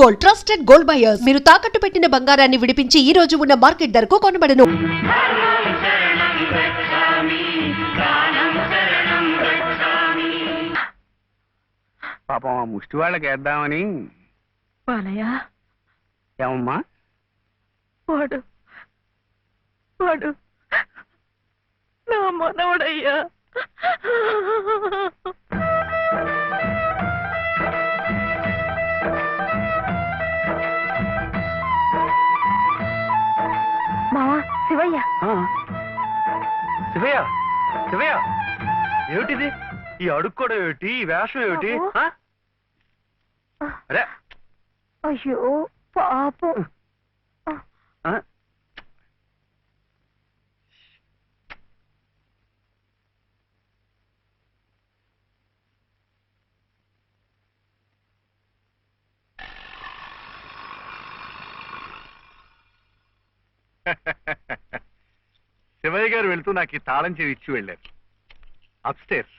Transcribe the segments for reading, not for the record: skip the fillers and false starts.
Gold, trusted gold buyers. మీరు తాకట్టు పెట్టిన బంగారాన్ని విడిపించి ఈ రోజు ఉన్న మార్కెట్ ధరకు కొనబడను. పాపం ఆ ముష్టి వాళ్ళకి వేద్దామని. ఏమమ్మా? వాడు వాడు నా మనవడయ్యా. మావా శివయ్య. శివయ్య, శివయ్య, ఏమిటిది? ఈ అడుక్కోవడం ఏమిటి? ఈ వేషం ఏమిటి? అరే అయ్యో పాపం. శివయ్య గారు వెళ్తూ నాకు ఈ తాళం చెవి ఇచ్చి వెళ్ళారు. అప్స్టేర్స్.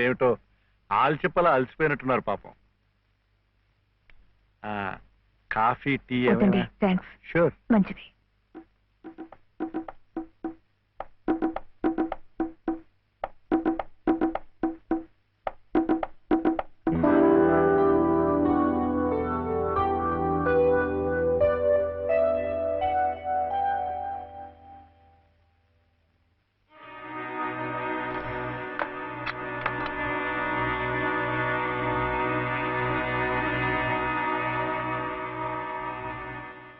ఏమిటో ఆల్చిప్పలా అలసిపోయినట్టున్నారు పాపం. Coffee, tea? థ్యాంక్స్. షూర్. మంచిది.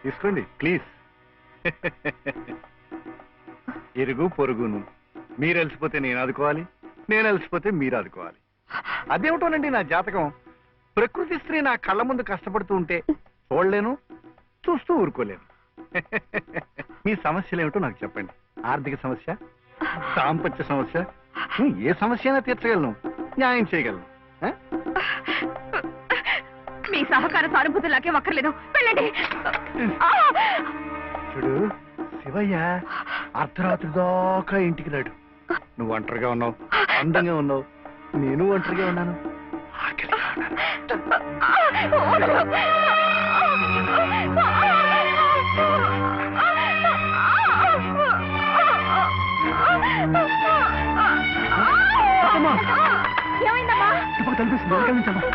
తీసుకోండి ప్లీజ్. ఇరుగు పొరుగును. మీరు అలసిపోతే నేను ఆదుకోవాలి, నేను అలసిపోతే మీరు ఆదుకోవాలి. అదేమిటోనండి నా జాతకం. ప్రకృతి స్త్రీ నా కళ్ళ ముందు కష్టపడుతూ ఉంటే చూడలేను, చూస్తూ ఊరుకోలేను. మీ సమస్యలు ఏమిటో నాకు చెప్పండి. ఆర్థిక సమస్య, దాంపత్య సమస్య, ఏ సమస్య అయినా తీర్చగలను, న్యాయం చేయగలను. మీ సహకార సానుభూతులాకే వక్కర్లేదు. వెళ్ళండి. చూడు శివయ్య అర్ధరాత్రి దాకా ఇంటికి రాడు. నువ్వు ఒంటరిగా ఉన్నావు, అందంగా ఉన్నావు, నేను ఒంటరిగా ఉన్నాను, ఆకలిగా ఉన్నాను. ఏమైందమ్మా? కనిపిస్తుంది.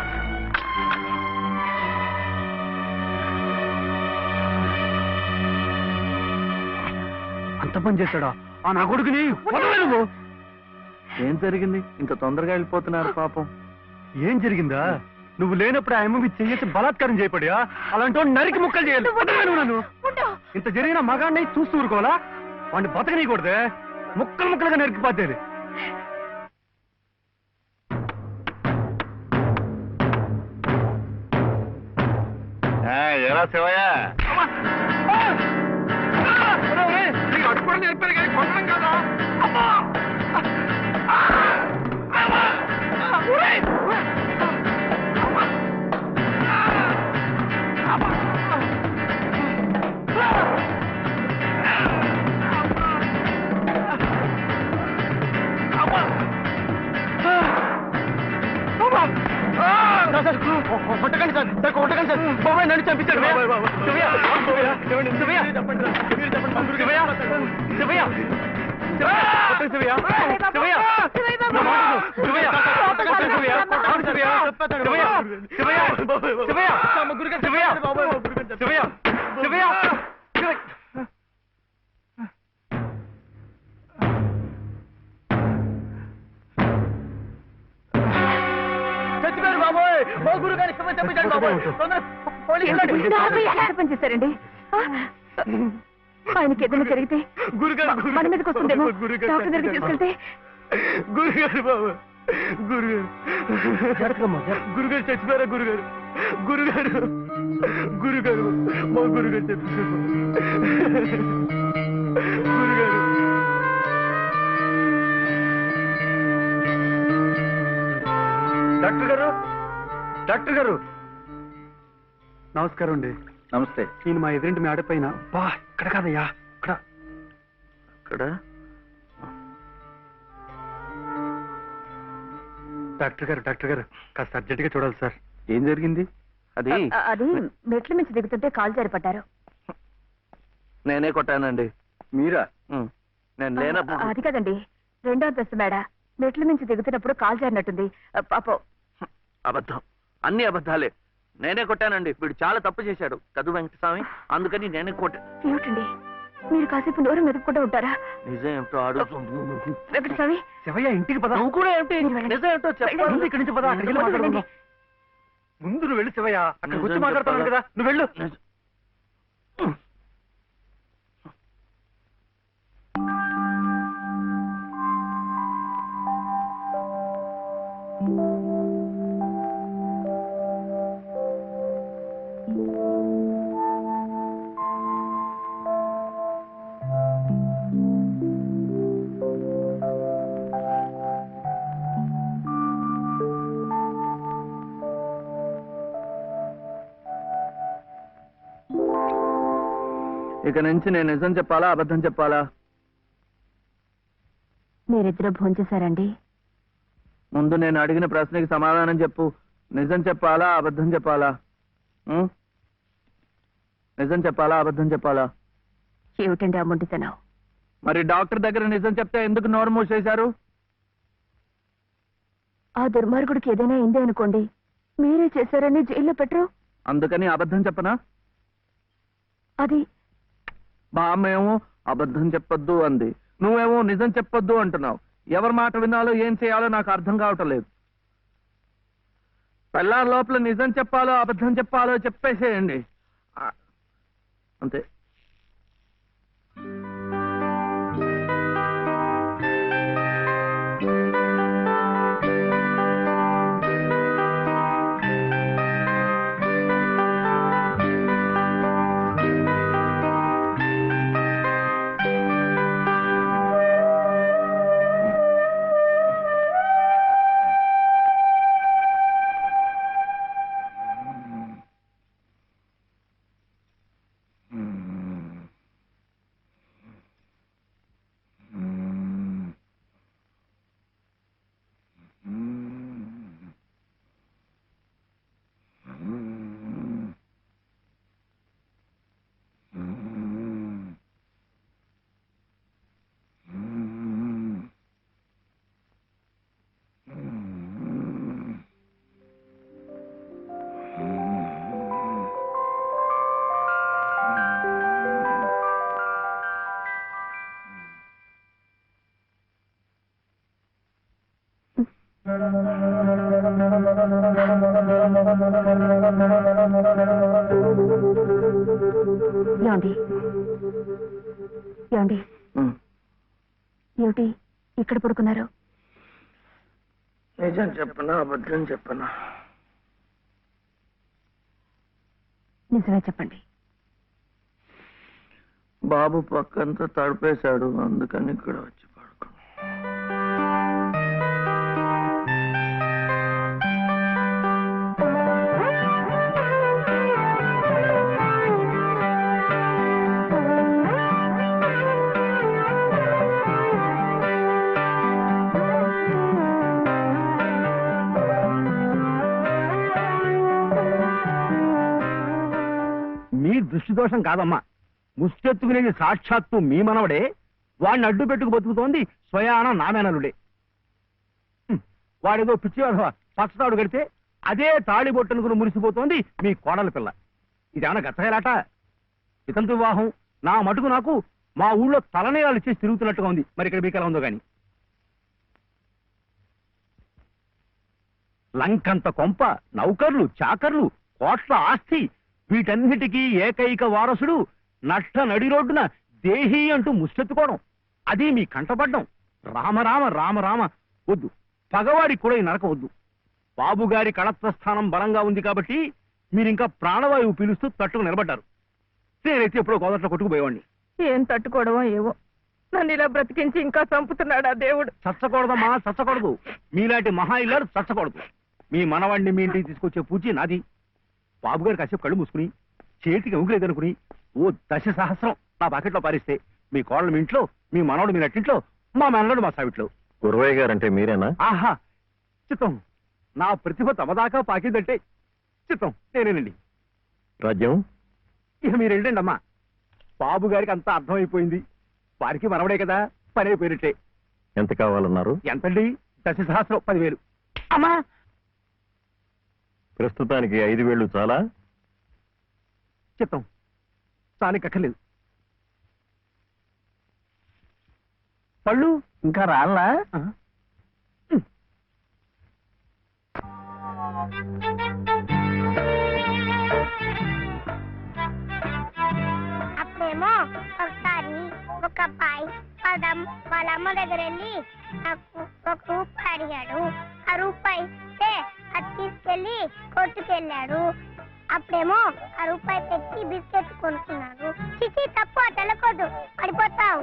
అంత పని చేశాడా ఆ నా కొడుకుని? ఏం జరిగింది? ఇంత తొందరగా వెళ్ళిపోతున్నారు పాపం. ఏం జరిగిందా? నువ్వు లేనప్పుడు ఆ అమ్మవి చెయ్యేసి బలాత్కారం చేయబడియా? అలాంటి నరికి ముక్కలు చేయాలి. నన్ను ఇంత జరిగిన మగాడిని చూస్తూ ఊరుకోవాలా? వాడిని బతకనీయకూడదే, ముక్కలు ముక్కలుగా నరికిపోతేది. ఎలా శివయ్య? అడుగుని చెప్పారు కానీ కొట్టడం కదా. కొట్టకండి సార్, కొట్టకండి సార్. బాబాయ్ నన్ను చంపించాడు. పనిచేశారండి. ఆయనకి ఏదైనా జరిగితే మన మీదకి వస్తుందేమో. డాక్టర్ దగ్గరికి తీసుకెళ్తే. గురుగారు బాబు, గురుగారు గురుగారు చచ్చిపోయారా? గురుగారు, గురుగారు, గురుగారు, మా గురుగారు చచ్చిపోయారు. గురుగారు, డాక్టర్ గారు, డాక్టర్ గారు నమస్కారం అండి. నమస్తే. నేను మా ఎదురింటి మేడ పైన. బా ఇక్కడ కాదయ్యా, ఇక్కడ ఇక్కడ డాక్టర్ గారు కాస్త అర్జెంట్ గా చూడాలి సార్. ఏం జరిగింది? అది మెట్ల మించి దిగుతుంటే కాలు జారిపడ్డారు. నేనే కొట్టానండి. మీరా? నేను లేనప్పుడు. అది కదండి, రెండో అంతస్తు మేడ. మెట్ల మించి దిగుతున్నప్పుడు కాలు జారినట్టుంది. పాపం. అబద్ధం, అన్ని అబద్ధాలే. నేనే కొట్టానండి. వీడు చాలా తప్పు చేశాడు కదు వెంకటస్వామి, అందుకని నేనే కొట్టా. ఏమిటండి మీరు కాసేపు నోరు మెదుపుకుంటూ ఉంటారా? నిజం ఏమిటో అడుగుతుంది. వెంకటస్వామి, శివయ్య ఇంటికి పద. నువ్వు కూడా ఏమిటి నిజం ఏమిటో చెప్పాలి. ముందు ఇక్కడి నుంచి పద, అక్కడికి వెళ్ళి మాట్లాడుకుందాం. ముందు నువ్వు వెళ్ళు శివయ్య, అక్కడికి వచ్చి మాట్లాడుతున్నాను కదా, నువ్వు వెళ్ళు. ఇక నుంచి నేను నిజం చెప్పాలా అబద్ధం చెప్పాలా? మీరిద్దరూ భోంచేశారండి? ముందు నేను అడిగిన ప్రశ్నకి సమాధానం చెప్పు. నిజం చెప్పాలా అబద్ధం చెప్పాలా? నిజం చెప్పాలా అబద్ధం చెప్పాలా? ఏమిటండి ఆ మొండితనం? మరి డాక్టర్ దగ్గర నిజం చెప్తే ఎందుకు నోరు మూసేశారు? ఆ దుర్మార్గుడికి ఏదైనా అయిందే అనుకోండి, మీరే చేశారని జైల్లో పెట్టరు. అందుకని అబద్ధం చెప్పనా? అది మా అమ్మేమో అబద్ధం చెప్పొద్దు అంది, నువ్వేమో నిజం చెప్పొద్దు అంటున్నావు. ఎవరి మాట వినాలో ఏం చేయాలో నాకు అర్థం కావటం లేదు. పెళ్ళారి లోపల నిజం చెప్పాలో అబద్ధం చెప్పాలో చెప్పేసేయండి అంతే. ఏమండి ఏమండి ఏమిటి ఇక్కడ పడుకున్నారు? నిజం చెప్పనా అబద్ధం చెప్పనా? నిజమే చెప్పండి. బాబు పక్కంతా తడిపేశాడు, అందుకని ఇక్కడ వచ్చి పడుకున్నా. మీ దృష్టి దోషం కాదమ్మా, ముష్టెత్తుకునేది సాక్షాత్తు మీ మనవడే. వాడిని అడ్డు పెట్టుకు బతుకుతోంది స్వయాన నామేనలుడే. వాడేదో పిచ్చి పచ్చతాడు కడితే అదే తాళి బొట్టనుకుని మురిసిపోతోంది మీ కోడల పిల్ల. ఇదేమన్నా గచ్చగలాట? ఇతంతు వివాహం నా మటుకు నాకు మా ఊళ్ళో తలనేయాలు ఇచ్చేసి తిరుగుతున్నట్టుగా ఉంది. మరి ఇక్కడ మీకు ఎలా ఉందో గాని. లంకంత కొంప, నౌకర్లు, చాకర్లు, కోట్ల ఆస్తి, వీటన్నిటికీ ఏకైక వారసుడు నష్ట నడి రోడ్డున దేహి అంటూ ముష్టెత్తుకోవడం, అది మీ కంటపడ్డం. రామరామ రామరామ వద్దు. పగవాడికి కూడా ఈ నరకం వద్దు. బాబుగారి కళత్వస్థానం బలంగా ఉంది కాబట్టి మీరింకా ప్రాణవాయువు పీలుస్తూ తట్టుకు నిలబడ్డారు. నేనైతే ఎప్పుడో గోదట్లో కొట్టుకుపోయేవాడిని. ఏం తట్టుకోవడమో ఏవో, నన్ను ఇలా బ్రతికించి ఇంకా చంపుతున్నాడు ఆ దేవుడు. చచ్చకూడదమ్మా, చచ్చకూడదు. మీలాంటి మహా ఇల్లరు చచ్చకూడదు. మీ మనవాడిని మీ ఇంటికి తీసుకొచ్చే పూచి నాది. బాబుగారు కాసేపు కళ్ళు మూసుకుని చేతికి ఉంగులేదనుకుని ఓ 10 సహస్రం నా బకెట్లో పారిస్తే మీ కోడలు మీ ఇంట్లో, మీ మనవడు మీ నట్టింట్లో, మా మనవడు మా సావిట్లో. గురవయ్య గారంటే మీరేనా? ఆహా చిత్తం, నా ప్రతిభ తమదాకా పాకిందంటే చిత్తం నేనేనండి. రాజ్యం ఇక మీరు వెళ్ళండి అమ్మా. బాబు గారికి అంతా అర్థమైపోయింది. వారికి మనవడే కదా, పని అయిపోయినట్టే. ఎంత కావాలన్నారు? ఎంతండి? 10,000 10,000. అమ్మా ప్రస్తుతానికి 5,000 చాలా? చిత్తం చానికక్కర్లేదు. పళ్ళు ఇంకా రాలా? అప్పుడేమో ఒకసారి ఒక అబ్బాయి వాళ్ళ అమ్మ దగ్గర వెళ్ళి నాకు 1 రూపాయి అడిగాడు. ఆ రూపాయి ఇస్తే అది తీసుకెళ్లి కొట్టుకెళ్ళాడు. అప్పుడేమో ఆ రూపాయి పెట్టి బిస్కెట్ కొనుక్కున్నాడు. చిచి తప్పు, అటు వెళ్ళకూడదు, పడిపోతావు.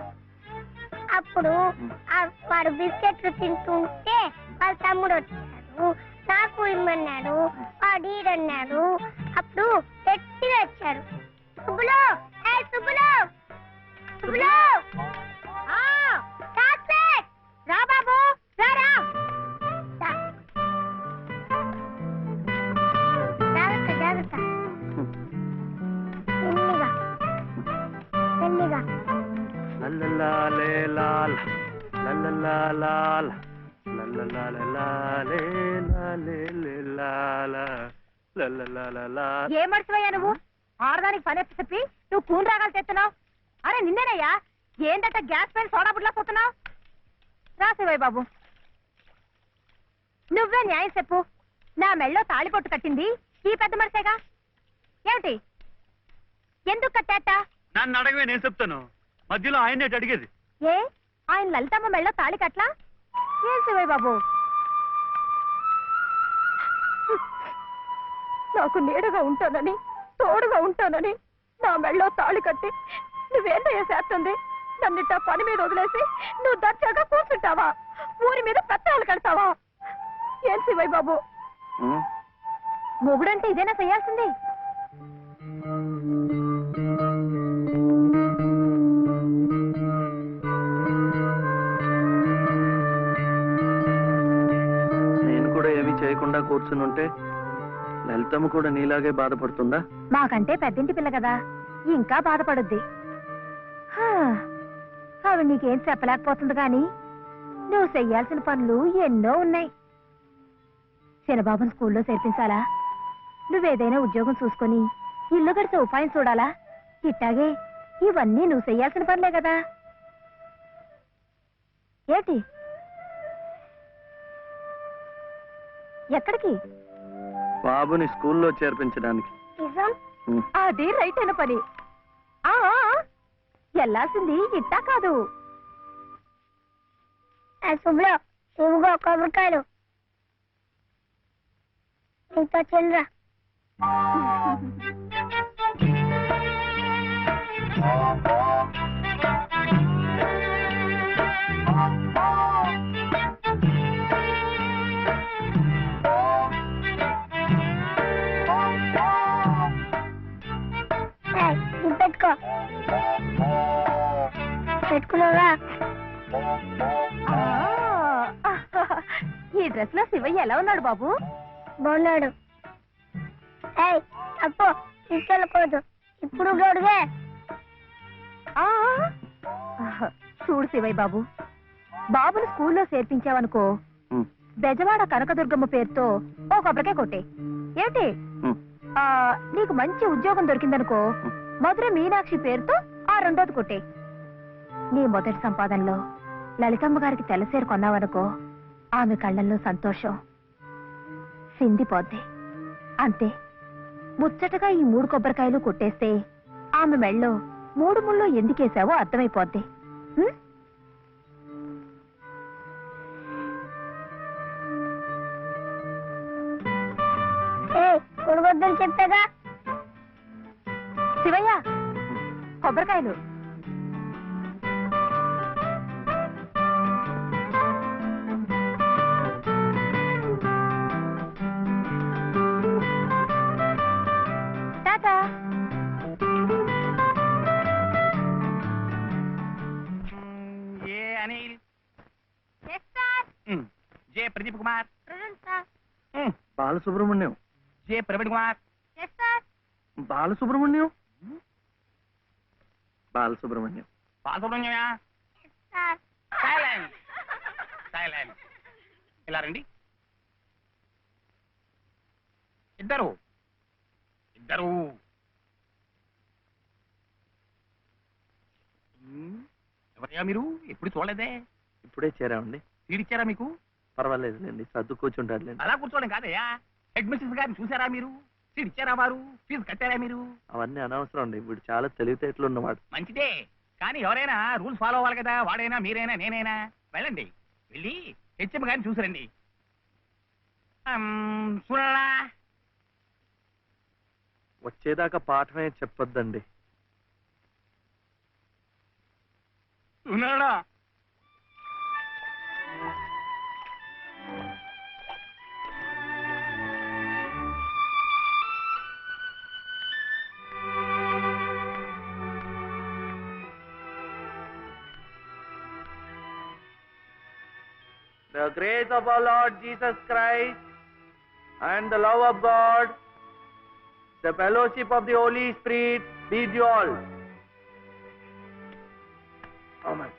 అప్పుడు వాడు బిస్కెట్లు తింటుంటే వాళ్ళ తమ్ముడు వచ్చాడు, నాకు ఇమ్మన్నాడు. వాడు ఈడన్నాడు. అప్పుడు గట్టిగా వచ్చాడు, సుబ్బులు, ఏ సుబ్బులు, సుబ్బులు, చాక్లెట్ రా బాబు, రారా. జాగ్రత్త జాగ్రత్త, మెల్లిగా మెల్లిగా. ఏ మర్చిపోయా నువ్వు? ఆడదానికి పని ఎప్పి చెప్పి నువ్వు కూని రాగాలు తెస్తున్నావు. అరే నిన్నేనయ్యా, ఏంటంటే గ్యాస్ పైన సోడా బుడ్లా పోతున్నావు. రాసేవాయి బాబు, నువ్వే న్యాయం చెప్పు. నా మెళ్ళో తాళిపొట్టు కట్టింది ఈ పెద్ద మనిషేగా. ఏమిటి, ఎందుకు కట్టేట? నన్ను అడగవే, నేను చెప్తాను. మధ్యలో ఆయనే అడిగేది. ఏ ఆయన లలితమ్మ మెళ్ళో తాళి కట్లా? ఏం శివయ్య బాబు, నాకు నీడగా ఉంటానని, తోడుగా ఉంటానని నా మెళ్ళో తాళి కట్టి నువ్వేంటయ్యా చేస్తుంది? నన్నిట పని మీద వదిలేసి నువ్వు దర్జాగా కూర్చుంటావా? ఊరి మీద పెత్తనాలు కడతావా? ఏం శివయ్య బాబు, మొగుడంటే ఇదేనా చేయాల్సింది? నేను కూడా ఏమీ చేయకుండా కూర్చుని ఉంటే లలితమ్మ కూడా నీలాగే బాధపడుతుందా? మాకంటే పెద్దింటి పిల్ల కదా, ఇంకా బాధపడుద్ది. ఆవిడ నీకేం చెప్పలేకపోతుంది గాని నువ్వు చెయ్యాల్సిన పనులు ఎన్నో ఉన్నాయి. చిన్నబాబుని స్కూల్లో చేర్పించాలా? నువ్వేదైనా ఉద్యోగం చూసుకొని ఇల్లు గడిచే ఉపాయం చూడాలా? ఇట్టాగే ఇవన్నీ నువ్వు చెయ్యాల్సిన పనులే కదా. ఏంటి, ఎక్కడికి? బాబుని స్కూల్లో చేర్పించడానికి. నిజం? అది రైట్ అయిన పని. వెళ్ళాల్సింది ఇట్టా కాదు. సుబ్బులు, ఇవిగో కొబ్బరికాయలు, నీతో చిల్లరా. ఇది పెట్టుకో, పెట్టుకున్నావా? ఈ డ్రెస్ లో శివయ్య ఎలా ఉన్నాడు బాబు? బాగున్నాడు. అప్పు తీసుకెళ్ళకూడదు, ఇప్పుడు గొడుగే. చూడు శివయ్య బాబు, బాబుని స్కూల్లో చేర్పించావనుకో, బెజవాడ కనకదుర్గమ్మ పేరుతో ఓ కొబ్బరికాయ కొట్టే. ఏమిటి, నీకు మంచి ఉద్యోగం దొరికిందనుకో, మధుర మీనాక్షి పేరుతో ఆ 2వ కొట్టే. నీ మొదటి సంపాదనలో లలితమ్మ గారికి తెల్లసేరు కొన్నావనుకో, ఆమె కళ్ళల్లో సంతోషం సిందిపోద్ది. అంతే, ముచ్చటగా ఈ 3 కొబ్బరికాయలు కొట్టేస్తే ఆమె మెళ్ళో 3 ముళ్ళు ఎందుకేసావో అర్థమైపోద్ది. కొడగొద్దని చెప్పాగా. శివయ్య, కొబ్బరికాయలు. Tata. A Anil, J Pradeep Kumar, present sir. Balasubrahmanyam. J Praveen Kumar. Balasubrahmanyam. Balasubrahmanyam. బాలసుబ్రహ్మణ్యమా? Silence silence. ఇలా రండి. ఇద్దరు ఇద్దరు. ఎవరయ్యా మీరు? ఎప్పుడు చూడలేదే. ఇప్పుడే చేరామండి. తీడిచ్చారా మీకు? పర్వాలేదులేండి, సర్దు కూర్చుంటారులేండి. అలా కూర్చోవడం కాదయ్యా. హెడ్ మిస్ట్రెస్ గారిని చూసారా మీరు? సీట్ ఇచ్చారా వారు? ఫీజు కట్టారా మీరు? అవన్నీ అనవసరం అండి, వీడు చాలా తెలివితేటలు ఉన్నవాడు. మంచిదే, కానీ ఎవరైనా రూల్స్ ఫాలో అవ్వాలి కదా. వాడైనా మీరైనా నేనైనా. వెళ్ళండి, వెళ్ళి హెచ్ఎం గారిని చూసిరండి. చూడరా, వచ్చేదాకా పాఠమే చెప్పొద్దండి. చూడరా. The grace of our Lord Jesus Christ and the love of God, the fellowship of the Holy Spirit be with you all. Amen.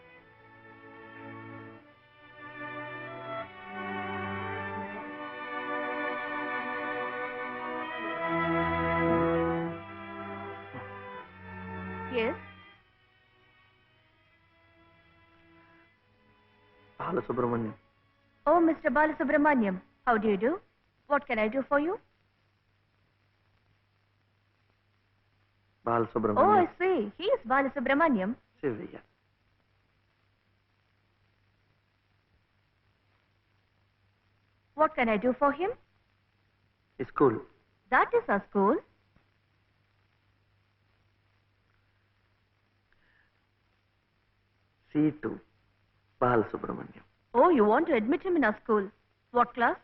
Yes. Balasubramaniam. Oh, Mr. Balasubramaniam, how do you do? What can I do for you? Oh, Balasubramaniam. I see. He is Balasubramaniam. Sivaya. What can I do for him? School. That is our school. C2. Balasubramaniam. Oh, you want to admit him in our school. What class?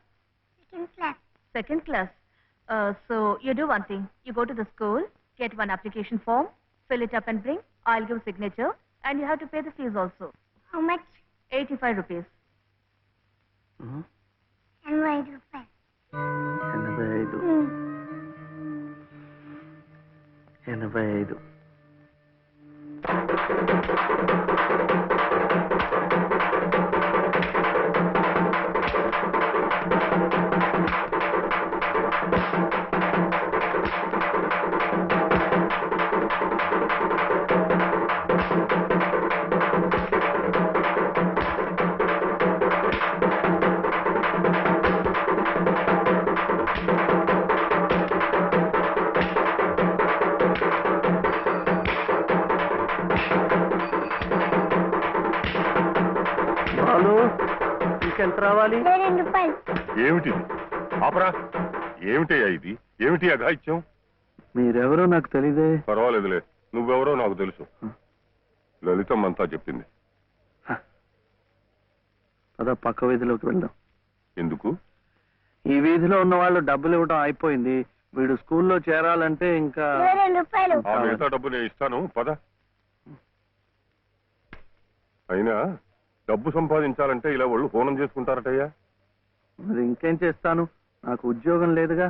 Second class. Second class. So you do one thing. You go to the school, get one application form, fill it up and bring. I'll give signature, and you have to pay the fees also. How much? 85 rupees. And why do you 85. 85. Balu, ఇంకెంత రావాలి? 2 రూపాయలు. ఏమిటిది? ఆపరా. ఏమిటయ్యా ఇది? ఏమిటి అఘాయిత్యం? మీరెవరో నాకు తెలీదే. పర్వాలేదులే, నువ్వెవరో నాకు తెలుసు. లలితమ్మంతా చెప్పింది. పద పక్క వీధిలోకి వెళ్దాం. ఎందుకు? ఈ వీధిలో ఉన్న వాళ్ళు డబ్బులు ఇవ్వడం అయిపోయింది. వీడు స్కూల్లో చేరాలంటే ఇంకా 2 రూపాయలు. ఆ మిగతా డబ్బు నేను ఇస్తాను, పద. అయినా డబ్బు సంపాదించాలంటే ఇలా వాళ్ళు హోనం చేసుకుంటారటయ్యా. మరి ఇంకేం చేస్తాను, నాకు ఉద్యోగం లేదుగా.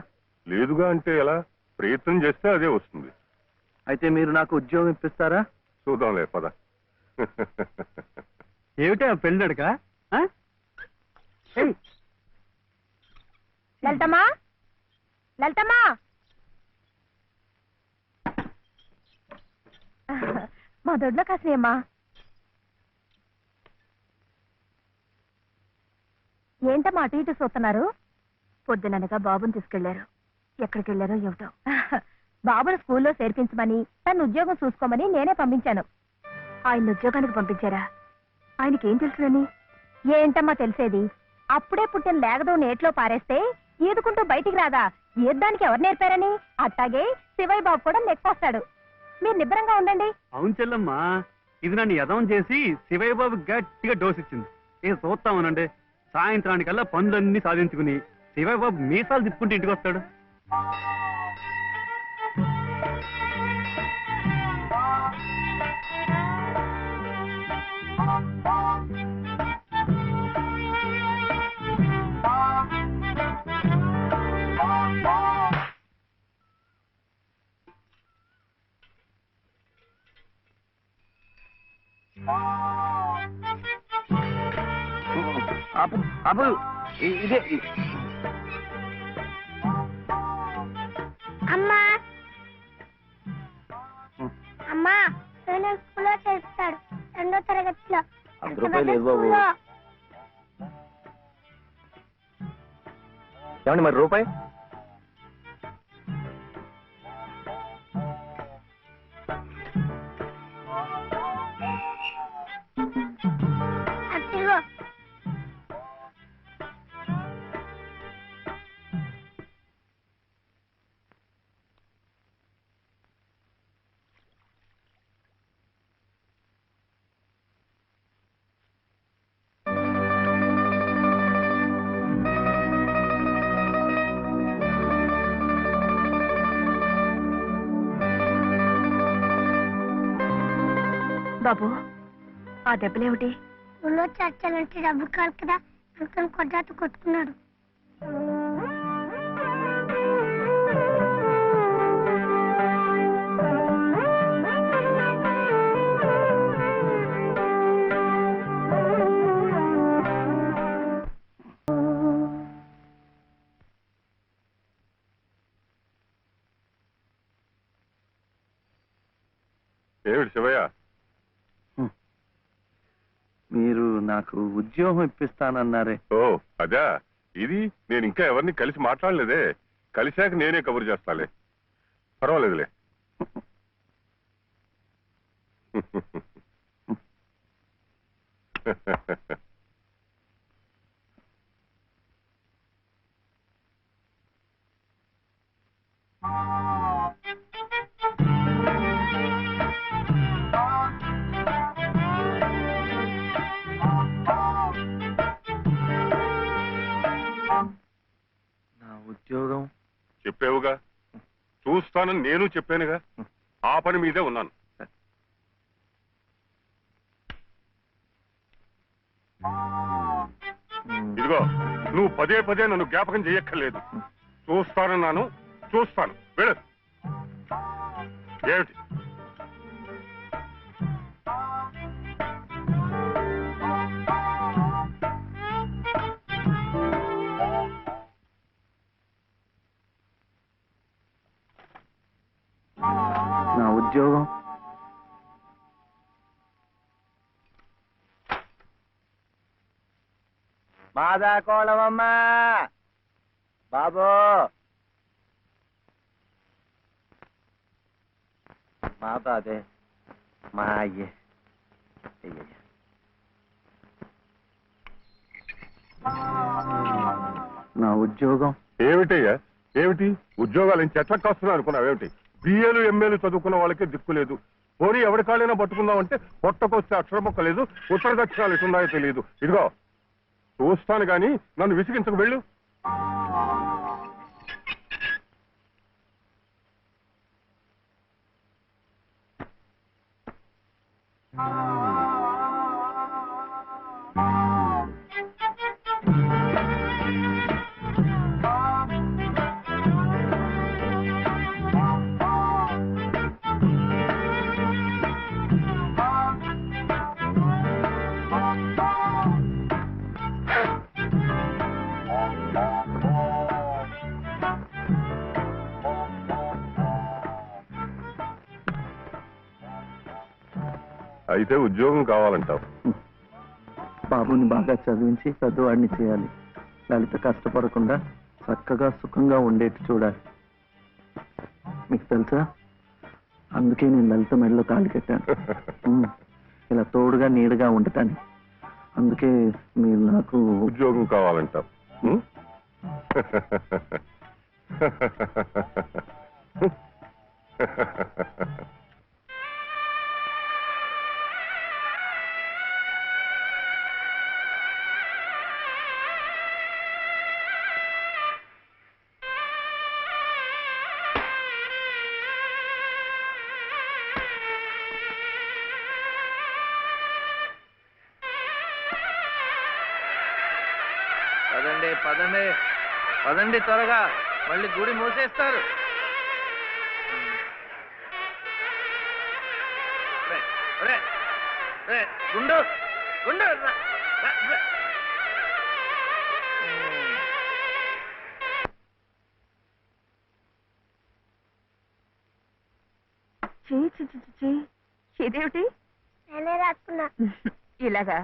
లేదుగా అంటే ఎలా? ప్రయత్నం చేస్తే అదే వస్తుంది. అయితే మీరు నాకు ఉద్యోగం ఇప్పిస్తారా? చూద్దాంలే, పద. ఏమిటా పెళ్ళడుక? లలితమ్మా, లలితమ్మా. మా దొడ్లో కాసినమ్మా. ఏంటమ్మా అటు ఇటు చూస్తున్నారు? పొద్దుననగా బాబుని తీసుకెళ్లారు. ఎక్కడికి వెళ్ళారో ఏమిటో. బాబును స్కూల్లో చేర్పించమని, తను ఉద్యోగం చూసుకోమని నేనే పంపించాను. ఆయన ఉద్యోగానికి పంపించారా? ఆయనకేం తెలుసునని? ఏంటమ్మా తెలిసేది? అప్పుడే పుట్టిన లేగదో నేట్లో పారేస్తే ఈదుకుంటూ బయటికి రాదా? ఈద్దానికి ఎవరు నేర్పారని? అట్టాగే శివయ్య బాబు కూడా నెక్కొస్తాడు. మీరు నిబ్బరంగా ఉండండి. అవును చెల్లమ్మా, ఇది నన్ను యదం చేసి శివయ్య బాబు గట్టిగా డోస్ ఇచ్చింది. ఇక చూస్తామనండి, సాయంత్రానికల్లా పనులన్నీ సాధించుకుని శివయ్య బాబు మీసాలు తిప్పుకుంటూ ఇంటికి వస్తాడు. బాబు ఇదే అమ్మా అమ్మా నేను స్కూల్లో చేస్తాడు 2వ తరగతిలో. 100 రూపాయలు లేదు బాబు. స్కూల్లో. ఏమండి మరి రూపాయి? అదిగో. బాబు ఆ దెబ్బలేమిటి? స్కూల్లో చర్చలంటే డబ్బు కాదు కదా అందుకని కొట్టాత కొట్టుకున్నాడు. ఏమిటి శివయ్య? మీరు నాకు ఉద్యోగం ఇప్పిస్తానన్నారే. ఓ అదా, ఇది నేను ఇంకా ఎవరిని కలిసి మాట్లాడలేదే. కలిశాక నేనే కబురు చేస్తాలే, పర్వాలేదులే. నా ఉద్యోగం చెప్పావుగా, చూస్తానని నేను చెప్పానుగా. ఆ పని మీదే ఉన్నాను. ఇదిగో, నువ్వు పదే పదే నన్ను జ్ఞాపకం చేయక్కర్లేదు. చూస్తానన్నాను, చూస్తాను. వెళ్ళు. ఏమిటి? నా ఉద్యోగం మాదా కోళమమ్మా బాబు మాదా అదే మా అయ్యే నా ఉద్యోగం ఏమిటయ్యా? ఏమిటి ఉద్యోగాలు చెట్ల కాస్తున్నా అనుకున్నావు? ఏమిటి బిఏలు ఎంఏలు చదువుకున్న వాళ్ళకే దిక్కులేదు. పోనీ ఎవరి కాళ్ళైనా పట్టుకుందామంటే పొట్టకొస్తే అక్షర మొక్క లేదు, ఉత్తర దక్షిణాలు ఎటున్నాయో తెలియదు. ఇదిగో చూస్తాను గాని నన్ను విసిగించకు. వెళ్ళు. అయితే ఉద్యోగం కావాలంటావు? బాబుని బాగా చదివించి పెద్దవాడిని చేయాలి. లలిత కష్టపడకుండా చక్కగా సుఖంగా ఉండేట్టు చూడాలి. మీకు తెలుసా, అందుకే నేను లలిత మెడలో తాళి కట్టాను. ఇలా తోడుగా నీడగా ఉండటానికి. అందుకే మీరు నాకు ఉద్యోగం కావాలంటావు. పదండి పదండి పదండి త్వరగా, మళ్ళీ గుడి మూసేస్తారు. గుండు గుండు ఇదేమిటి నేనే రాసుకున్నా. ఇలాగా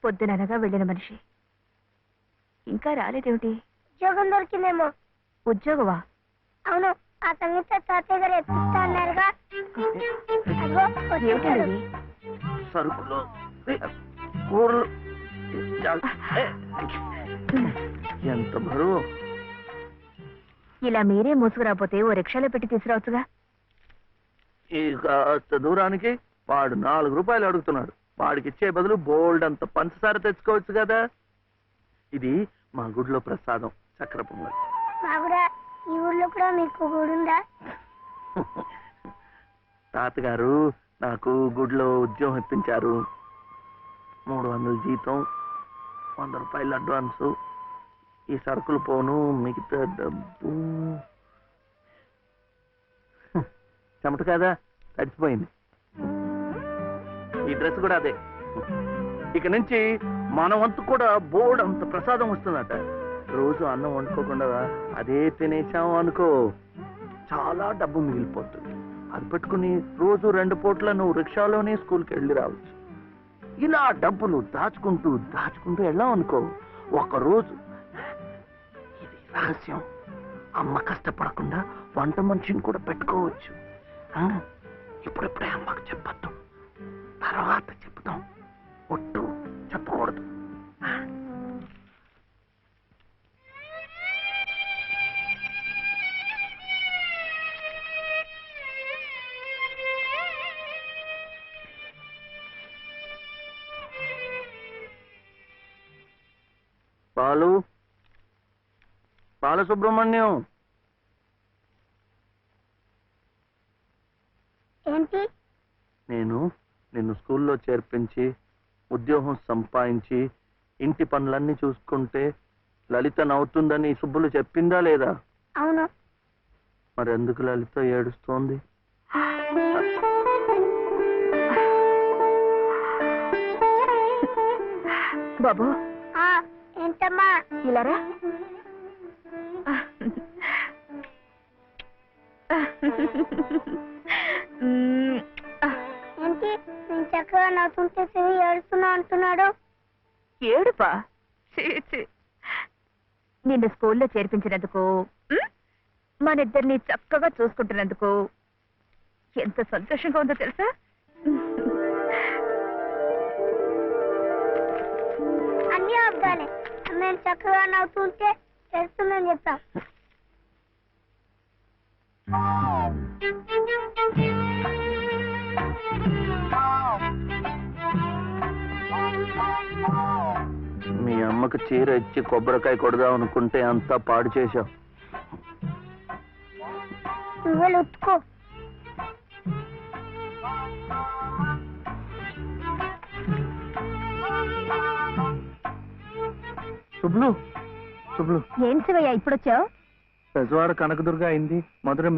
పొద్దుననగా వెళ్ళిన మనిషి ఇంకా రాలేదేమిటి? ఉద్యోగం దొరికిందేమో. ఉద్యోగమా? అవును, ఆ సంగీత తాతయ్య గారు ఎత్తిస్తా అన్నారుగా. అదిగో వచ్చేసాడు. ఏమిటది? సరుకులు కూరలు ఎంత బరువు. ఇలా మీరే మోసుకురాపోతే ఓ రిక్షాలో పెట్టి తీసుకురావచ్చుగా. ఈ కాస్త దూరానికి వాడు 4 రూపాయలు అడుగుతున్నాడు. వాడికి ఇచ్చే బదులు బోల్డ్ అంత పంచదార తెచ్చుకోవచ్చు కదా. ఇది మా గుడిలో ప్రసాదం, చక్కెర పొంగల్. మా కూడా ఈ ఊళ్ళో కూడా మీకు గుడుందా? తాతగారు నాకు గుడిలో ఉద్యోగం ఇప్పించారు. 300 జీతం, 100 రూపాయలు అడ్వాన్సు, ఈ సరుకులు పోను, మిగతా డబ్బు చెమట కదా తడిచిపోయింది. ఈ డ్రెస్ కూడా అదే. ఇక నుంచి మన వంతు కూడా బోర్డు అంత ప్రసాదం వస్తుందట. రోజు అన్నం వండుకోకుండా అదే తినేసాం అనుకో, చాలా డబ్బు మిగిలిపోతుంది. అది పెట్టుకుని రోజు 2 పూట్ల నువ్వు రిక్షాలోనే స్కూల్కి వెళ్ళి రావచ్చు. ఇలా డబ్బులు దాచుకుంటూ దాచుకుంటూ వెళ్ళాం అనుకో, ఒకరోజు ఇది రహస్యం, అమ్మ కష్టపడకుండా వంట మనిషిని కూడా పెట్టుకోవచ్చు. ఇప్పుడిప్పుడే అమ్మకు చెప్పద్దు, తర్వాత చెప్తాం. ఒట్టు చెప్పకూడదు. బాలసుబ్రహ్మణ్యం, ఏంటి? నేను నిన్ను స్కూల్లో చేర్పించి ఉద్యోగం సంపాదించి ఇంటి పనులన్నీ చూసుకుంటే లలిత నవ్వుతుందని సుబ్బులు చెప్పిందా లేదా? అవును. మరి ఎందుకు లలిత ఏడుస్తోంది? బాబు, ఏంటమ్మా? ఇలారా. ఏంటి నేను చక్కగా నవ్వుతుంటే చెవి ఏడుస్తున్నా అంటున్నాడు? ఏడుపా? నిన్ను స్కూల్లో చేర్పించినందుకు, మన ఇద్దరిని చక్కగా చూసుకుంటున్నందుకు ఎంత సంతోషంగా ఉందో తెలుసా? అన్నీ అబ్బాలే. మేము చక్కగా నవ్వుతుంటే ఏడుస్తుందని చెప్తాం. మీ అమ్మకు చీర ఇచ్చి కొబ్బరికాయ కొడదాం అనుకుంటే అంతా పాడు చేశావు. నువ్వే ఉత్తుకో. శుభ్లు శుభ్లు ఏం శివయ్య ఇప్పుడొచ్చావు? పెజవాడ కనకదుర్గ అయింది, మధుర